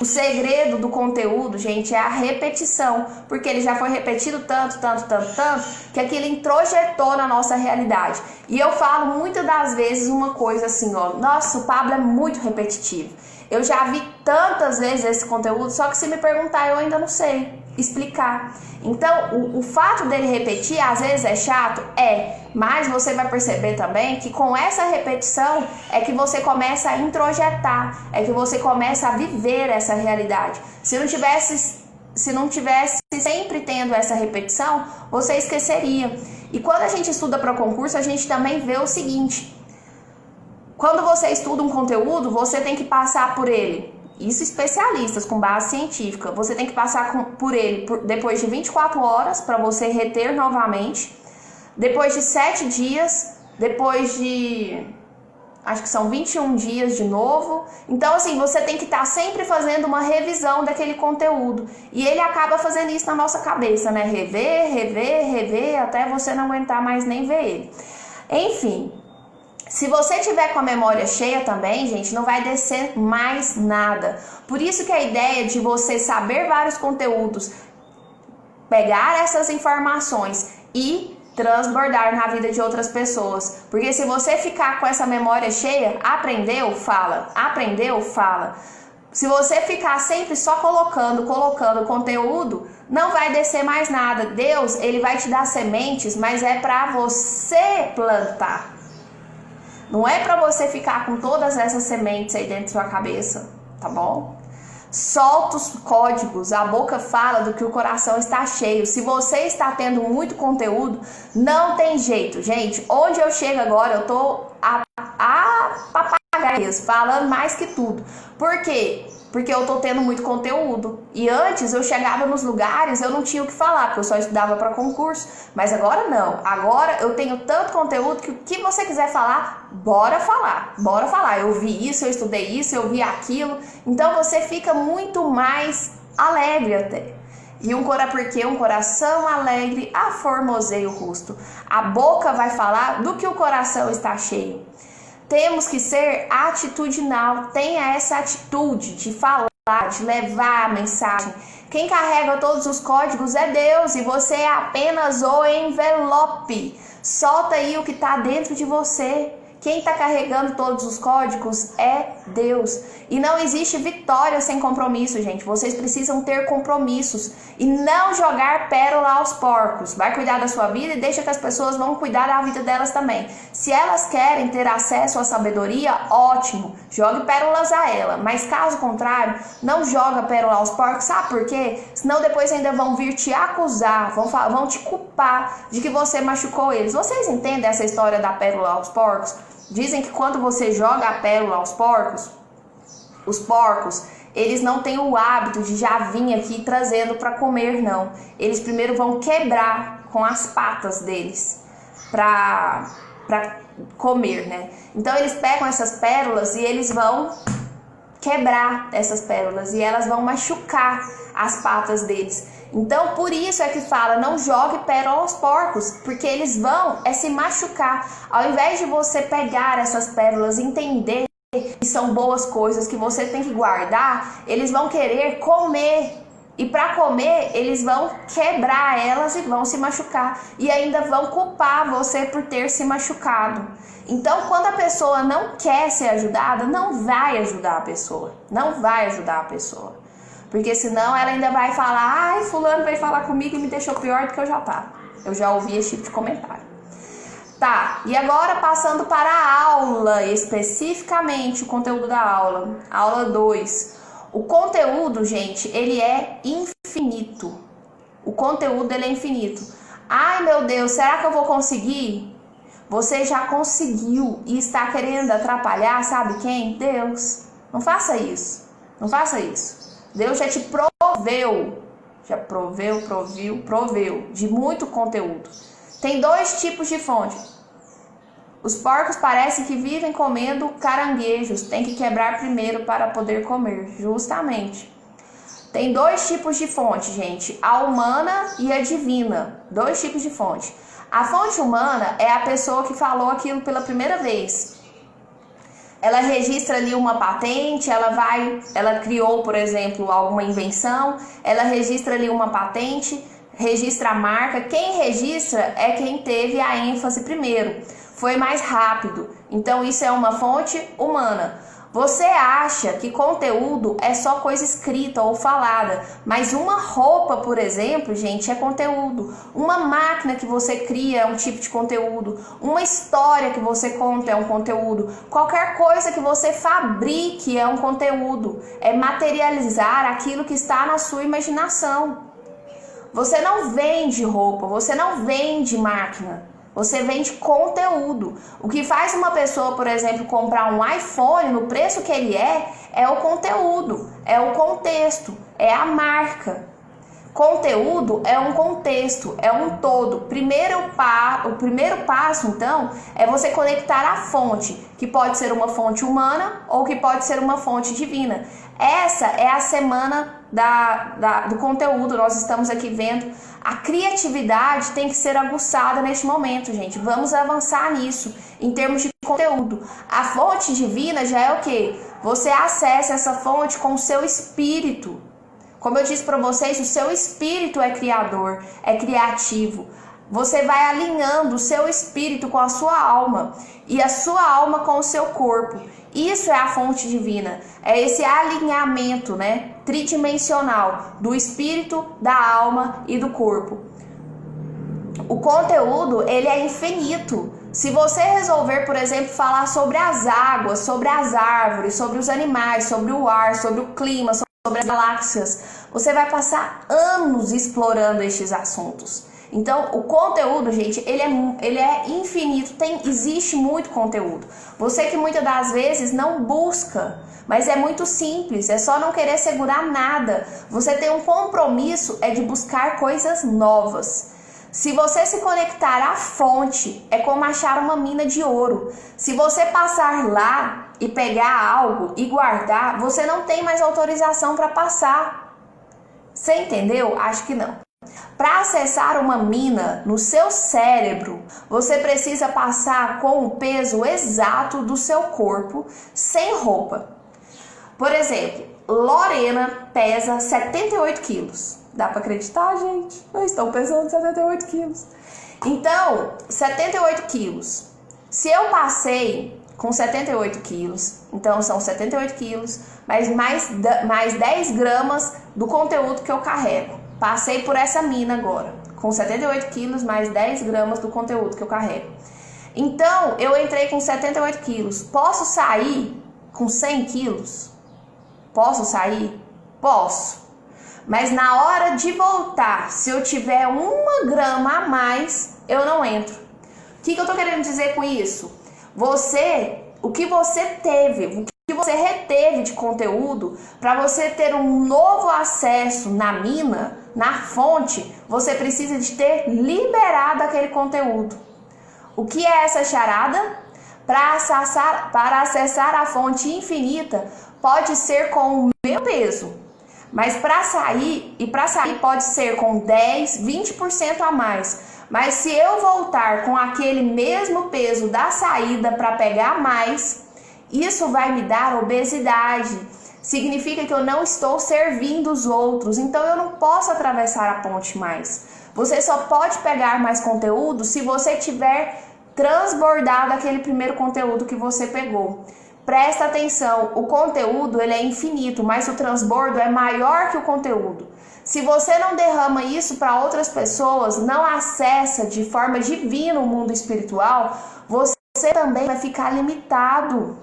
O segredo do conteúdo, gente, é a repetição. Porque ele já foi repetido tanto, que aquilo introjetou na nossa realidade. E eu falo muitas das vezes uma coisa assim, nossa, o Pablo é muito repetitivo. Eu já vi tantas vezes esse conteúdo, só que se me perguntar, eu ainda não sei. explicar. Então, o fato dele repetir, às vezes é chato? Mas você vai perceber também que com essa repetição é que você começa a introjetar, é que você começa a viver essa realidade. Se não tivesse sempre tendo essa repetição, você esqueceria. E quando a gente estuda para concurso, a gente também vê o seguinte: quando você estuda um conteúdo, você tem que passar por ele. Isso especialistas com base científica. Você tem que passar por ele depois de 24 horas para você reter novamente. Depois de 7 dias. Depois de... acho que são 21 dias de novo. Então, assim, você tem que estar sempre fazendo uma revisão daquele conteúdo. E ele acaba fazendo isso na nossa cabeça, né? Rever, rever, rever, até você não aguentar mais nem ver ele. Enfim... se você tiver com a memória cheia também, gente, não vai descer mais nada. Por isso que a ideia de você saber vários conteúdos, pegar essas informações e transbordar na vida de outras pessoas. Porque se você ficar com essa memória cheia, aprendeu, fala. Aprendeu, fala. Se você ficar sempre só colocando conteúdo, não vai descer mais nada. Deus, ele vai te dar sementes, mas é para você plantar. Não é para você ficar com todas essas sementes aí dentro da sua cabeça, tá bom? Solta os códigos, a boca fala do que o coração está cheio. Se você está tendo muito conteúdo, não tem jeito. Gente, onde eu chego agora, eu tô a papagaias, falando mais que tudo. Por quê? Porque eu tô tendo muito conteúdo. E antes eu chegava nos lugares, eu não tinha o que falar, porque eu só estudava para concurso. Mas agora não. Agora eu tenho tanto conteúdo que o que você quiser falar, bora falar. Bora falar. Eu vi isso, eu estudei isso, eu vi aquilo. Então você fica muito mais alegre até. Porque um coração alegre aformoseia o rosto. A boca vai falar do que o coração está cheio. Temos que ser atitudinal, tenha essa atitude de falar, de levar a mensagem. Quem carrega todos os códigos é Deus e você é apenas o envelope. Solta aí o que está dentro de você. Quem está carregando todos os códigos é Deus. E não existe vitória sem compromisso, gente. Vocês precisam ter compromissos e não jogar pérola aos porcos. Vai cuidar da sua vida e deixa que as pessoas vão cuidar da vida delas também. Se elas querem ter acesso à sabedoria, ótimo. Jogue pérolas a ela. Mas caso contrário, não joga pérola aos porcos. Sabe por quê? Senão depois ainda vão vir te acusar, vão te culpar de que você machucou eles. Vocês entendem essa história da pérola aos porcos? Dizem que quando você joga a pérola aos porcos, os porcos, eles não têm o hábito de já vir aqui trazendo para comer, não. Eles primeiro vão quebrar com as patas deles para comer, né? Então eles pegam essas pérolas e eles vão quebrar essas pérolas e elas vão machucar as patas deles. Então, por isso é que fala, não jogue pérola aos porcos, porque eles vão se machucar. Ao invés de você pegar essas pérolas e entender que são boas coisas que você tem que guardar, eles vão querer comer. E para comer, eles vão quebrar elas e vão se machucar. E ainda vão culpar você por ter se machucado. Então, quando a pessoa não quer ser ajudada, não vai ajudar a pessoa. Não vai ajudar a pessoa. Porque senão ela ainda vai falar, ai, fulano veio falar comigo e me deixou pior do que eu já tava. Eu já ouvi esse tipo de comentário. Tá, e agora passando para a aula, especificamente o conteúdo da aula. Aula 2. O conteúdo, gente, ele é infinito. O conteúdo, ele é infinito. Ai, meu Deus, será que eu vou conseguir? Você já conseguiu e está querendo atrapalhar, sabe quem? Deus. Não faça isso. Não faça isso. Deus já te proveu, proveu de muito conteúdo. Tem 2 tipos de fonte. Os porcos parecem que vivem comendo caranguejos, tem que quebrar primeiro para poder comer, justamente. Tem 2 tipos de fonte, gente, a humana e a divina, 2 tipos de fonte. A fonte humana é a pessoa que falou aquilo pela primeira vez. Ela registra ali uma patente, ela criou, por exemplo, alguma invenção, ela registra ali uma patente, registra a marca. Quem registra é quem teve a ênfase primeiro, foi mais rápido. Então isso é uma fonte humana. Você acha que conteúdo é só coisa escrita ou falada, mas uma roupa, por exemplo, gente, é conteúdo. Uma máquina que você cria é um tipo de conteúdo. Uma história que você conta é um conteúdo. Qualquer coisa que você fabrique é um conteúdo. É materializar aquilo que está na sua imaginação. Você não vende roupa, você não vende máquina. Você vende conteúdo. O que faz uma pessoa, por exemplo, comprar um iPhone no preço que ele é o conteúdo, é o contexto, é a marca. Conteúdo é um contexto, é um todo. O primeiro passo, então, é você conectar a fonte, que pode ser uma fonte humana ou que pode ser uma fonte divina. Essa é a semana do conteúdo. Nós estamos aqui vendo. A criatividade tem que ser aguçada neste momento, gente. Vamos avançar nisso, em termos de conteúdo. A fonte divina já é o quê? Você acessa essa fonte com o seu espírito. Como eu disse para vocês, o seu espírito é criador, é criativo. Você vai alinhando o seu espírito com a sua alma e a sua alma com o seu corpo. Isso é a fonte divina, é esse alinhamento, né, tridimensional do espírito, da alma e do corpo. O conteúdo, ele é infinito. Se você resolver, por exemplo, falar sobre as águas, sobre as árvores, sobre os animais, sobre o ar, sobre o clima, sobre as galáxias, você vai passar anos explorando estes assuntos. Então, o conteúdo, gente, ele é infinito, existe muito conteúdo. Você que muitas das vezes não busca, mas é muito simples, é só não querer segurar nada. Você tem um compromisso, é de buscar coisas novas. Se você se conectar à fonte, é como achar uma mina de ouro. Se você passar lá e pegar algo e guardar, você não tem mais autorização para passar. Você entendeu? Acho que não. Para acessar uma mina no seu cérebro, você precisa passar com o peso exato do seu corpo, sem roupa. Por exemplo, Lorena pesa 78 quilos. Dá para acreditar, gente? Eu estou pesando 78 quilos. Então, 78 quilos. Se eu passei com 78 quilos, então são 78 quilos, mas mais 10 gramas do conteúdo que eu carrego. Passei por essa mina agora, com 78 quilos, mais 10 gramas do conteúdo que eu carrego. Então, eu entrei com 78 quilos. Posso sair com 100 quilos? Posso sair? Posso. Mas na hora de voltar, se eu tiver 1 grama a mais, eu não entro. O que eu tô querendo dizer com isso? O que você teve, o que você reteve de conteúdo, para você ter um novo acesso na mina, na fonte, você precisa de ter liberado aquele conteúdo. O que é essa charada? Para acessar a fonte infinita, pode ser com o meu peso. Mas para sair pode ser com 10, 20% a mais. Mas se eu voltar com aquele mesmo peso da saída para pegar mais, isso vai me dar obesidade. Significa que eu não estou servindo os outros, então eu não posso atravessar a ponte mais. Você só pode pegar mais conteúdo se você tiver transbordado aquele primeiro conteúdo que você pegou. Presta atenção, o conteúdo ele é infinito, mas o transbordo é maior que o conteúdo. Se você não derrama isso para outras pessoas, não acessa de forma divina o mundo espiritual, você também vai ficar limitado.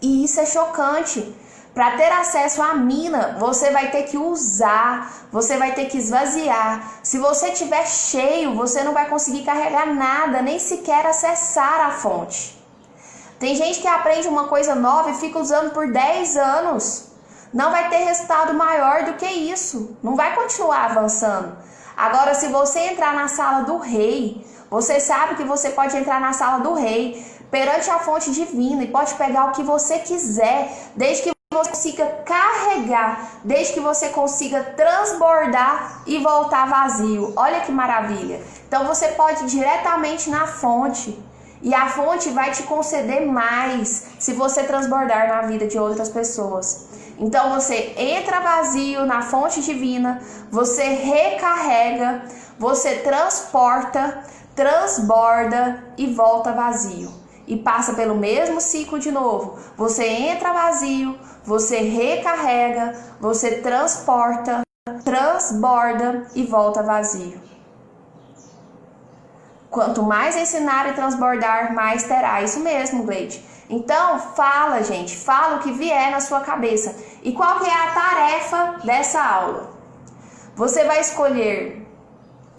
E isso é chocante. Para ter acesso à mina, você vai ter que usar, você vai ter que esvaziar. Se você estiver cheio, você não vai conseguir carregar nada, nem sequer acessar a fonte. Tem gente que aprende uma coisa nova e fica usando por 10 anos. Não vai ter resultado maior do que isso. Não vai continuar avançando. Agora, se você entrar na sala do rei, você sabe que você pode entrar na sala do rei perante a fonte divina e pode pegar o que você quiser, desde que você consiga carregar, desde que você consiga transbordar e voltar vazio. Olha que maravilha. Então você pode ir diretamente na fonte. E a fonte vai te conceder mais se você transbordar na vida de outras pessoas. Então você entra vazio na fonte divina, você recarrega, você transporta, transborda e volta vazio. e passa pelo mesmo ciclo de novo. Você entra vazio, você recarrega, você transporta, transborda e volta vazio. Quanto mais ensinar e transbordar, mais terá. Isso mesmo, Gleide. Então, fala, gente. Fala o que vier na sua cabeça. E qual que é a tarefa dessa aula? Você vai escolher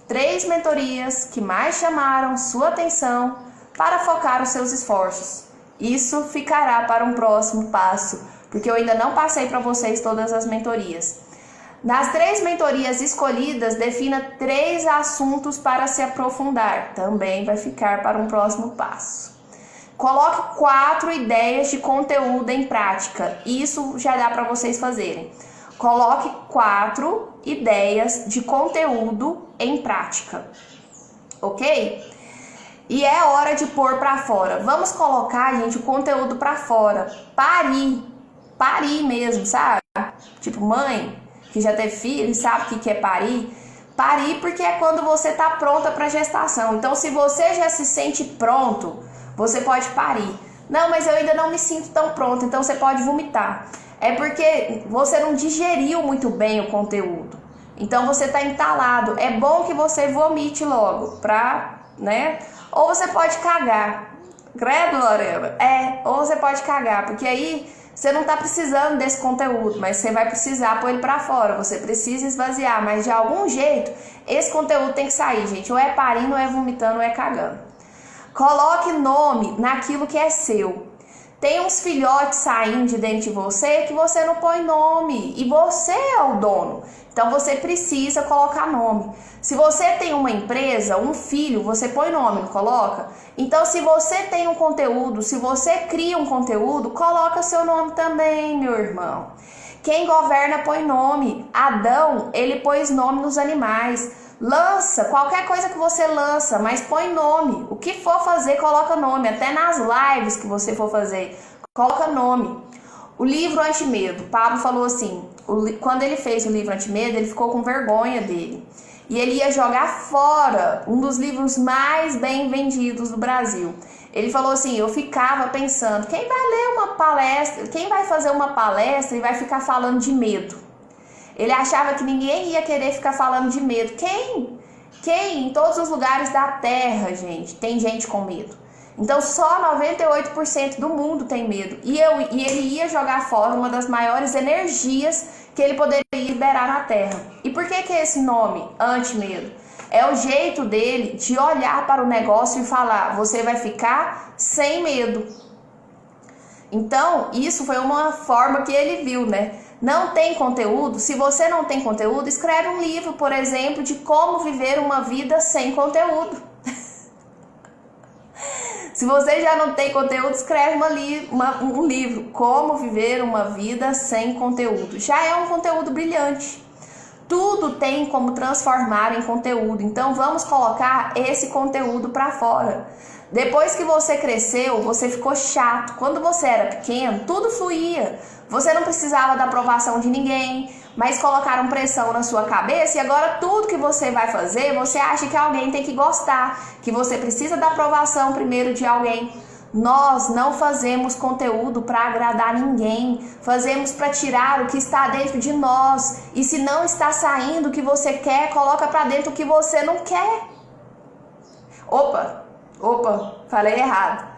3 mentorias que mais chamaram sua atenção para focar os seus esforços. Isso ficará para um próximo passo, porque eu ainda não passei para vocês todas as mentorias. Nas 3 mentorias escolhidas, defina 3 assuntos para se aprofundar. Também vai ficar para um próximo passo. Coloque 4 ideias de conteúdo em prática. Isso já dá para vocês fazerem. Coloque 4 ideias de conteúdo em prática. Ok? E é hora de pôr para fora. Vamos colocar, gente, o conteúdo para fora. Parir. Parir mesmo, sabe? Tipo, mãe que já teve filho, sabe o que é parir? Parir porque é quando você tá pronta para gestação. Então, se você já se sente pronto, você pode parir. Não, mas eu ainda não me sinto tão pronto, então você pode vomitar. É porque você não digeriu muito bem o conteúdo. Então, você tá entalado. É bom que você vomite logo, né? Ou você pode cagar. Credo, Lorena? Ou você pode cagar, porque aí você não tá precisando desse conteúdo, mas você vai precisar pôr ele pra fora. Você precisa esvaziar, mas de algum jeito esse conteúdo tem que sair, gente. Ou é parindo, ou é vomitando, ou é cagando. Coloque nome naquilo que é seu. Tem uns filhotes saindo de dentro de você que você não põe nome. E você é o dono. Então você precisa colocar nome. Se você tem uma empresa, um filho, você põe nome, não coloca? Então se você tem um conteúdo, se você cria um conteúdo, coloca seu nome também, meu irmão. Quem governa põe nome. Adão, ele pôs nome nos animais. Lança, qualquer coisa que você lança, mas põe nome. O que for fazer, coloca nome. Até nas lives que você for fazer, coloca nome. O livro Antimedo. Pablo falou assim, quando ele fez o livro Antimedo, ele ficou com vergonha dele. E ele ia jogar fora um dos livros mais bem vendidos do Brasil. Ele falou assim, eu ficava pensando, quem vai ler uma palestra, quem vai fazer uma palestra e vai ficar falando de medo? Ele achava que ninguém ia querer ficar falando de medo. Quem? Em todos os lugares da Terra, gente, tem gente com medo. Então só 98% do mundo tem medo. E ele ia jogar fora uma das maiores energias que ele poderia liberar na Terra. E por que é esse nome, anti-medo? É o jeito dele de olhar para o negócio e falar, você vai ficar sem medo. Então, isso foi uma forma que ele viu, né? Não tem conteúdo? Se você não tem conteúdo, escreve um livro, por exemplo, de como viver uma vida sem conteúdo. Se você já não tem conteúdo, escreve um livro, Como Viver uma Vida Sem Conteúdo. Já é um conteúdo brilhante. Tudo tem como transformar em conteúdo. Então vamos colocar esse conteúdo para fora. Depois que você cresceu, você ficou chato. Quando você era pequeno, tudo fluía. Você não precisava da aprovação de ninguém, mas colocaram pressão na sua cabeça e agora tudo que você vai fazer, você acha que alguém tem que gostar, que você precisa da aprovação primeiro de alguém. Nós não fazemos conteúdo para agradar ninguém, fazemos para tirar o que está dentro de nós. E se não está saindo o que você quer, coloca para dentro o que você não quer. Opa, falei errado.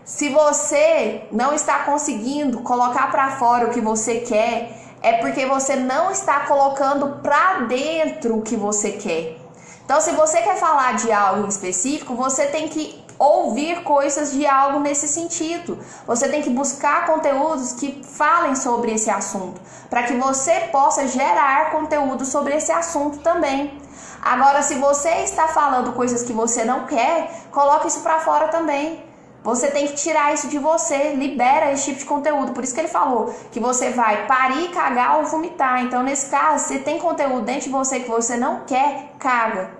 Se você não está conseguindo colocar para fora o que você quer, é porque você não está colocando para dentro o que você quer. Então, se você quer falar de algo em específico, você tem que ouvir coisas de algo nesse sentido. Você tem que buscar conteúdos que falem sobre esse assunto, para que você possa gerar conteúdo sobre esse assunto também. Agora, se você está falando coisas que você não quer, coloque isso para fora também. Você tem que tirar isso de você, libera esse tipo de conteúdo. Por isso que ele falou que você vai parir, cagar ou vomitar. Então, nesse caso, se tem conteúdo dentro de você que você não quer, caga.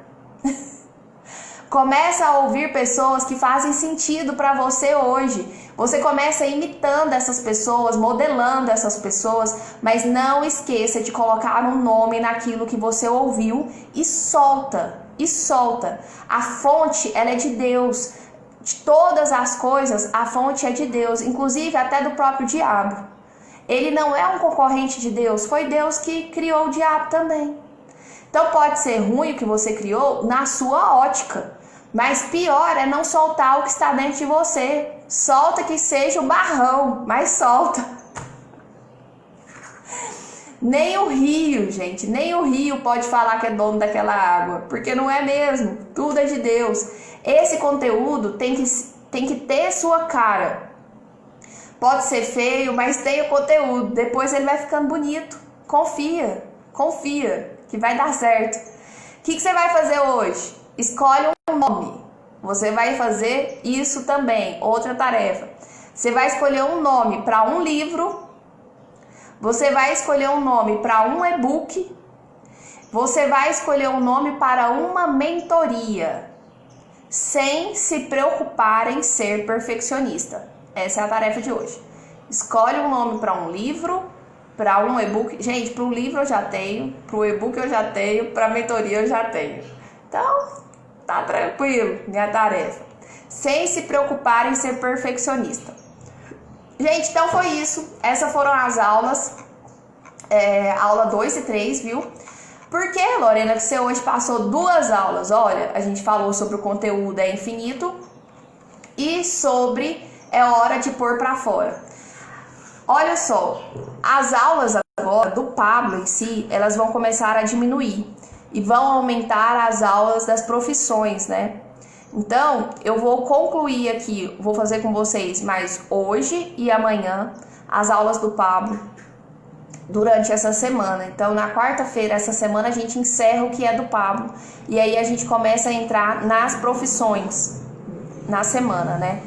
Começa a ouvir pessoas que fazem sentido para você hoje. Você começa imitando essas pessoas, modelando essas pessoas, mas não esqueça de colocar um nome naquilo que você ouviu e solta. A fonte, ela é de Deus. de todas as coisas, a fonte é de Deus, inclusive até do próprio diabo. Ele não é um concorrente de Deus, foi Deus que criou o diabo também. Então pode ser ruim o que você criou na sua ótica, mas pior é não soltar o que está dentro de você. Solta que seja o barrão, mas solta. Nem o rio, gente, nem o rio pode falar que é dono daquela água, porque não é mesmo, tudo é de Deus. Esse conteúdo tem que ter sua cara. Pode ser feio, mas tem o conteúdo, depois ele vai ficando bonito. Confia que vai dar certo. O que você vai fazer hoje? Escolhe um nome. Você vai fazer isso também, outra tarefa. Você vai escolher um nome para um livro. Você vai escolher um nome para um e-book. Você vai escolher um nome para uma mentoria, sem se preocupar em ser perfeccionista. Essa é a tarefa de hoje. Escolhe um nome para um livro, para um e-book. Gente, para o livro eu já tenho, para o e-book eu já tenho, para a mentoria eu já tenho. Então, tá tranquilo, minha tarefa. Sem se preocupar em ser perfeccionista. Gente, então foi isso. Essas foram as aulas, aula 2 e 3, viu? Por que, Lorena, que você hoje passou 2 aulas? Olha, a gente falou sobre o conteúdo é infinito e sobre é hora de pôr pra fora. Olha só, as aulas agora do Pablo em si, elas vão começar a diminuir e vão aumentar as aulas das profissões, né? Então, eu vou concluir aqui, vou fazer com vocês mais hoje e amanhã as aulas do Pablo durante essa semana. Então, na quarta-feira, essa semana, a gente encerra o que é do Pablo e aí a gente começa a entrar nas profissões na semana, né?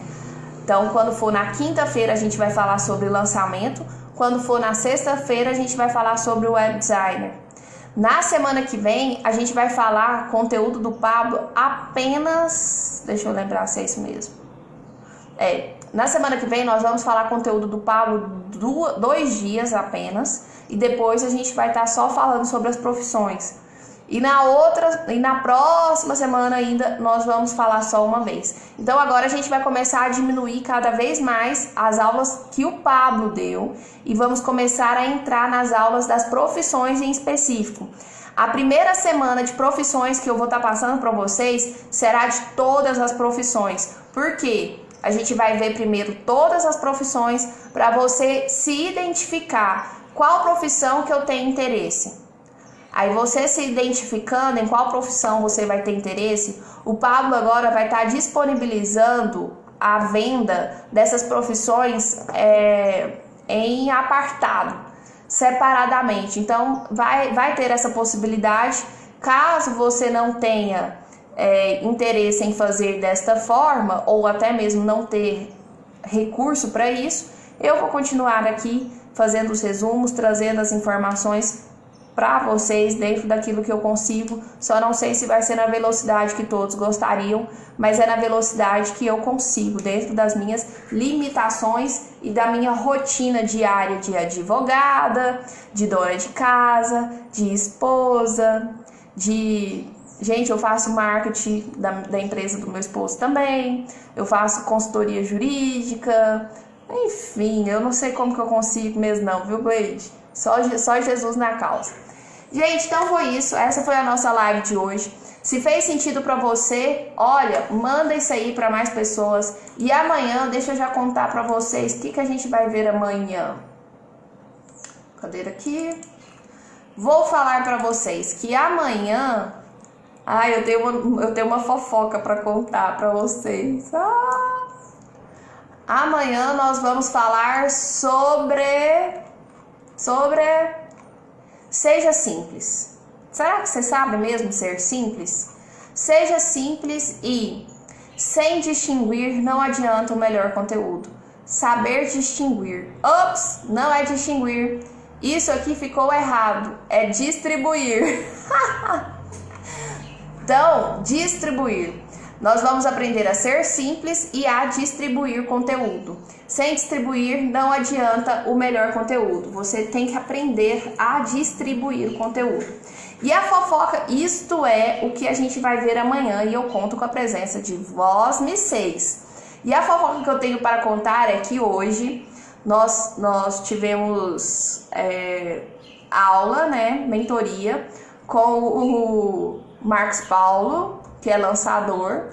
Então, quando for na quinta-feira, a gente vai falar sobre lançamento. Quando for na sexta-feira, a gente vai falar sobre o web designer. Na semana que vem, a gente vai falar conteúdo do Pablo apenas... Deixa eu lembrar se é isso mesmo. Na semana que vem, nós vamos falar conteúdo do Pablo 2 dias apenas. E depois a gente vai estar só falando sobre as profissões. E na próxima semana ainda, nós vamos falar só uma vez. Então, agora a gente vai começar a diminuir cada vez mais as aulas que o Pablo deu. E vamos começar a entrar nas aulas das profissões em específico. A primeira semana de profissões que eu vou estar passando para vocês será de todas as profissões. Por quê? A gente vai ver primeiro todas as profissões para você se identificar qual profissão que eu tenho interesse. Aí você se identificando em qual profissão você vai ter interesse, o Pablo agora vai estar disponibilizando a venda dessas profissões em apartado, separadamente. Então vai ter essa possibilidade. Caso você não tenha interesse em fazer desta forma, ou até mesmo não ter recurso para isso, eu vou continuar aqui fazendo os resumos, trazendo as informações para vocês dentro daquilo que eu consigo. Só não sei se vai ser na velocidade que todos gostariam, mas é na velocidade que eu consigo, dentro das minhas limitações e da minha rotina diária de advogada, de dona de casa, de esposa, Gente, eu faço marketing da empresa do meu esposo também, eu faço consultoria jurídica, enfim, eu não sei como que eu consigo mesmo não, viu, Gleide? Só Jesus na causa. Gente, então foi isso. Essa foi a nossa live de hoje. Se fez sentido para você, olha, manda isso aí para mais pessoas. E amanhã, deixa eu já contar para vocês o que a gente vai ver amanhã. Cadê aqui? Vou falar para vocês que amanhã... eu tenho uma fofoca para contar para vocês. Amanhã nós vamos falar sobre seja simples. Será que você sabe mesmo ser simples? Seja simples e sem distinguir não adianta o melhor conteúdo. Saber distinguir. Ops, não é distinguir. Isso aqui ficou errado. É distribuir. Então, distribuir. Nós vamos aprender a ser simples e a distribuir conteúdo. Sem distribuir, não adianta o melhor conteúdo. Você tem que aprender a distribuir o conteúdo. E a fofoca, isto é o que a gente vai ver amanhã. E eu conto com a presença de Vós Me Seis. E a fofoca que eu tenho para contar é que hoje nós tivemos aula, né, mentoria, com o Marcos Paulo, que é lançador.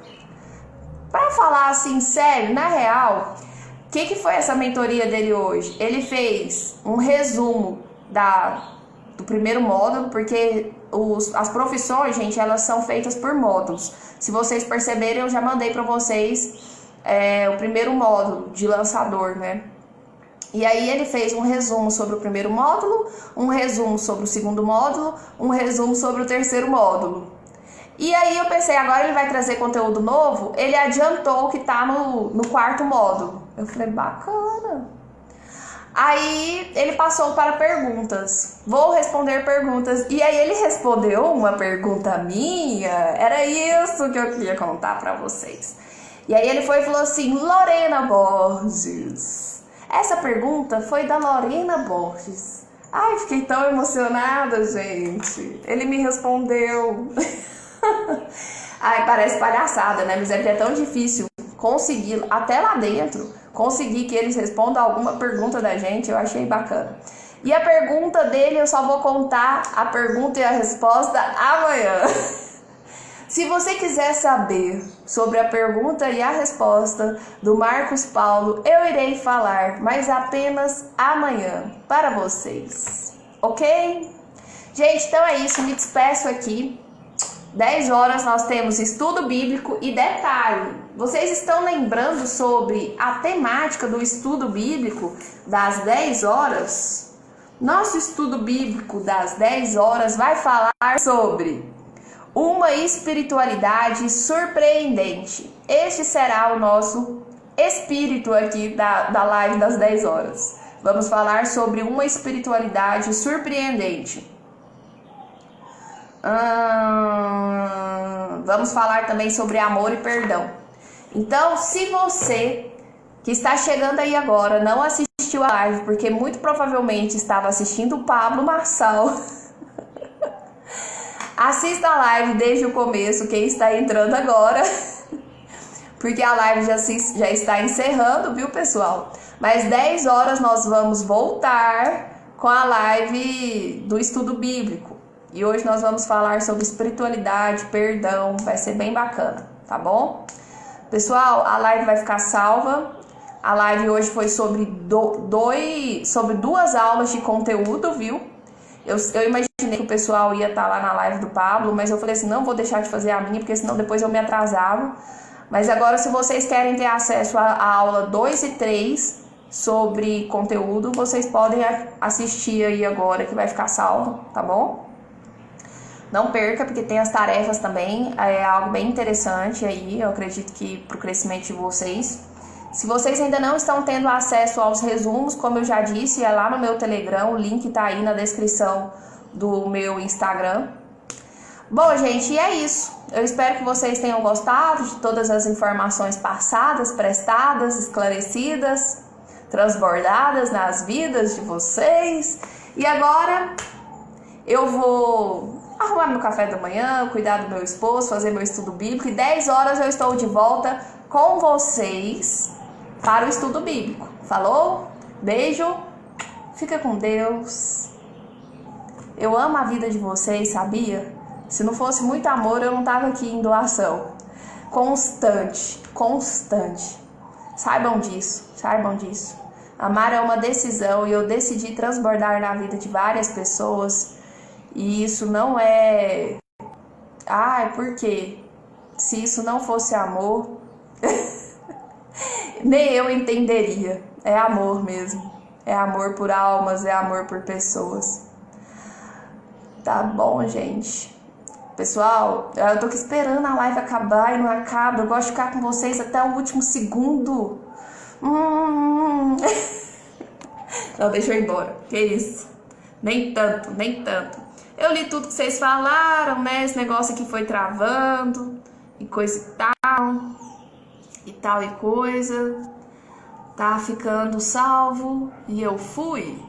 Para falar assim, sério, na real, o que foi essa mentoria dele hoje? Ele fez um resumo do primeiro módulo, porque as profissões, gente, elas são feitas por módulos. Se vocês perceberem, eu já mandei para vocês o primeiro módulo de lançador, né? E aí ele fez um resumo sobre o primeiro módulo, um resumo sobre o segundo módulo, um resumo sobre o terceiro módulo. E aí eu pensei, agora ele vai trazer conteúdo novo, ele adiantou o que tá no quarto módulo. Eu falei, bacana. Aí ele passou para perguntas. Vou responder perguntas. E aí ele respondeu uma pergunta minha. Era isso que eu queria contar para vocês. E aí ele foi e falou assim, Lorena Borges. Essa pergunta foi da Lorena Borges. Ai, fiquei tão emocionada, gente. Ele me respondeu. Ai, parece palhaçada, né? Mas é porque é tão difícil conseguir, até lá dentro, conseguir que eles respondam alguma pergunta da gente. Eu achei bacana. E a pergunta dele, eu só vou contar a pergunta e a resposta amanhã. Se você quiser saber sobre a pergunta e a resposta do Marcos Paulo, eu irei falar, mas apenas amanhã para vocês, ok? Gente, então é isso, me despeço aqui. 10 horas nós temos estudo bíblico e detalhe, vocês estão lembrando sobre a temática do estudo bíblico das 10 horas? Nosso estudo bíblico das 10 horas vai falar sobre uma espiritualidade surpreendente. Este será o nosso espírito aqui da live das 10 horas. Vamos falar sobre uma espiritualidade surpreendente. Vamos falar também sobre amor e perdão. Então, se você que está chegando aí agora não assistiu a live, porque muito provavelmente estava assistindo o Pablo Marçal, assista a live desde o começo, quem está entrando agora, porque a live já está encerrando, viu, pessoal? Mas 10 horas nós vamos voltar com a live do estudo bíblico. E hoje nós vamos falar sobre espiritualidade, perdão, vai ser bem bacana, tá bom? Pessoal, a live vai ficar salva. A live hoje foi sobre duas aulas de conteúdo, viu? Eu imaginei que o pessoal ia estar lá na live do Pablo, mas eu falei assim, não vou deixar de fazer a minha, porque senão depois eu me atrasava. Mas agora, se vocês querem ter acesso à aula 2 e 3 sobre conteúdo, vocês podem assistir aí agora, que vai ficar salvo, tá bom? Não perca, porque tem as tarefas também, é algo bem interessante aí, eu acredito que para o crescimento de vocês. Se vocês ainda não estão tendo acesso aos resumos, como eu já disse, é lá no meu Telegram, o link tá aí na descrição do meu Instagram. Bom, gente, e é isso. Eu espero que vocês tenham gostado de todas as informações passadas, prestadas, esclarecidas, transbordadas nas vidas de vocês. E agora eu vou arrumar meu café da manhã, cuidar do meu esposo, fazer meu estudo bíblico. E 10 horas eu estou de volta com vocês para o estudo bíblico. Falou? Beijo. Fica com Deus. Eu amo a vida de vocês, sabia? Se não fosse muito amor, eu não estava aqui em doação. Constante, constante. Saibam disso, saibam disso. Amar é uma decisão e eu decidi transbordar na vida de várias pessoas. E isso não é... Ai, por quê? Se isso não fosse amor, nem eu entenderia. É amor mesmo. É amor por almas, é amor por pessoas. Tá bom, gente. Pessoal, eu tô aqui esperando a live acabar e não acaba. Eu gosto de ficar com vocês até o último segundo. Não, deixa eu ir embora. Que isso? Nem tanto, nem tanto. Eu li tudo que vocês falaram, né? Esse negócio aqui foi travando e coisa e tal. E tal e coisa. Tá ficando salvo e eu fui.